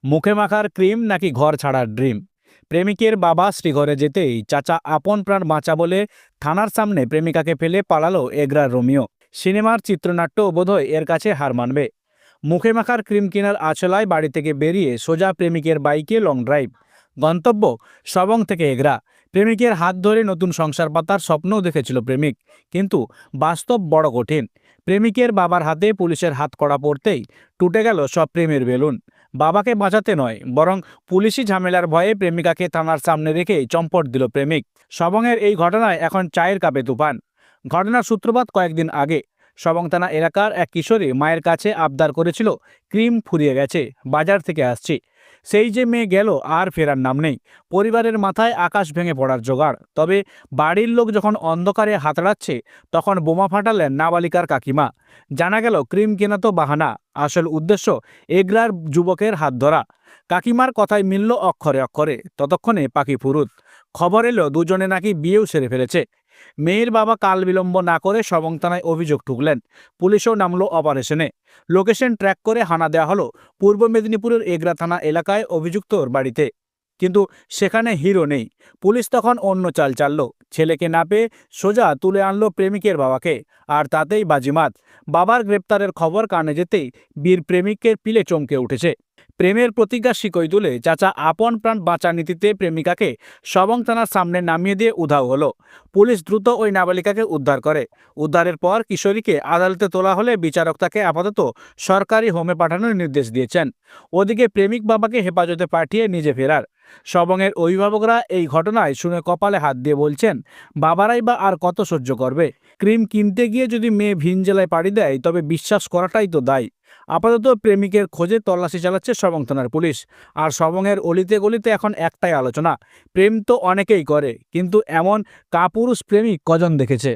মুখে মাখার ক্রিম নাকি ঘর ছাড়ার ড্রিম। প্রেমিকের বাবা শ্রীঘরে যেতেই চাচা আপন প্রাণ বাঁচা বলে থানার সামনে প্রেমিকাকে ফেলে পালালো এগরার রোমিও। সিনেমার চিত্রনাট্য বোধহয় এর কাছে হার মানবে। মুখে মাখার ক্রিম কেনার আছলায় বাড়ি থেকে বেরিয়ে সোজা প্রেমিকের বাইকে লং ড্রাইভ। গন্তব্য সবং থেকে এগরা। প্রেমিকের হাত ধরে নতুন সংসার পাতার স্বপ্নও দেখেছিল প্রেমিক, কিন্তু বাস্তব বড় কঠিন। প্রেমিকের বাবার হাতে পুলিশের হাত কড়া পড়তেই টুটে গেল সব প্রেমের বেলুন। বাবাকে বাঁচাতে নয়, বরং পুলিশি ঝামেলার ভয়ে প্রেমিকাকে থানার সামনে রেখে চম্পট দিল প্রেমিক। সবংয়ের এই ঘটনায় এখন চায়ের কাপে তুফান। ঘটনার সূত্রপাত কয়েকদিন আগে। সবং থানা এলাকার এক কিশোরী মায়ের কাছে আবদার করেছিল, ক্রিম ফুরিয়ে গেছে, বাজার থেকে আসছি। সেই যে মেয়ে গেল, আর ফেরার নাম নেই। পরিবারের মাথায় আকাশ ভেঙে পড়ার জোগাড়। তবে বাড়ির লোক যখন অন্ধকারে হাতড়াচ্ছে, তখন বোমা ফাটালেন নাবালিকার কাকিমা। জানা গেল ক্রিম কেনা তো বাহানা, আসল উদ্দেশ্য এগরার যুবকের হাত ধরা। কাকিমার কথায় মিলল অক্ষরে অক্ষরে। ততক্ষণে পাখি ফুরুত। খবর এলো দুজনে নাকি বিয়েও সেরে ফেলেছে। মেয়ের বাবা কাল বিলম্ব না করে সবং থানায় অভিযোগ ঠুকলেন। পুলিশও নামলো অপারেশনে। লোকেশন ট্র্যাক করে হানা দেওয়া হলো পূর্ব মেদিনীপুরের এগরা থানা এলাকায় অভিযুক্তর বাড়িতে। কিন্তু সেখানে হিরো নেই। পুলিশ তখন অন্য চাল চাললো। ছেলেকে না পেয়ে সোজা তুলে আনলো প্রেমিকের বাবাকে, আর তাতেই বাজিমাত। বাবার গ্রেপ্তারের খবর কানে যেতেই বীর প্রেমিকের পিলে চমকে উঠেছে। প্রেমের প্রতিজ্ঞা শিকই তুলে চাচা আপন প্রাণ বাঁচা নীতিতে প্রেমিকাকে সবং থানার সামনে নামিয়ে দিয়ে উধাও হলো। পুলিশ দ্রুত ওই নাবালিকাকে উদ্ধার করে। উদ্ধারের পর কিশোরীকে আদালতে তোলা হলে বিচারক তাকে আপাতত সরকারি হোমে পাঠানোর নির্দেশ দিয়েছেন। ওদিকে প্রেমিক বাবাকে হেফাজতে পাঠিয়ে নিজে ফেরার। সবংয়ের অভিভাবকরা এই ঘটনায় শুনে কপালে হাত দিয়ে বলছেন, বাবারাই বা আর কত সহ্য করবে। ক্রিম কিনতে গিয়ে যদি মেয়ে ভিন জেলায় পাড়ি দেয়, তবে বিশ্বাস করাটাই তো দায়। আপাতত প্রেমিকের খোঁজে তল্লাশি চালাচ্ছে সবং থানার পুলিশ। আর সবংয়ের অলিতে গলিতে এখন একটাই আলোচনা, প্রেম তো অনেকেই করে, কিন্তু এমন কাপুরুষ প্রেমিক কজন দেখেছে।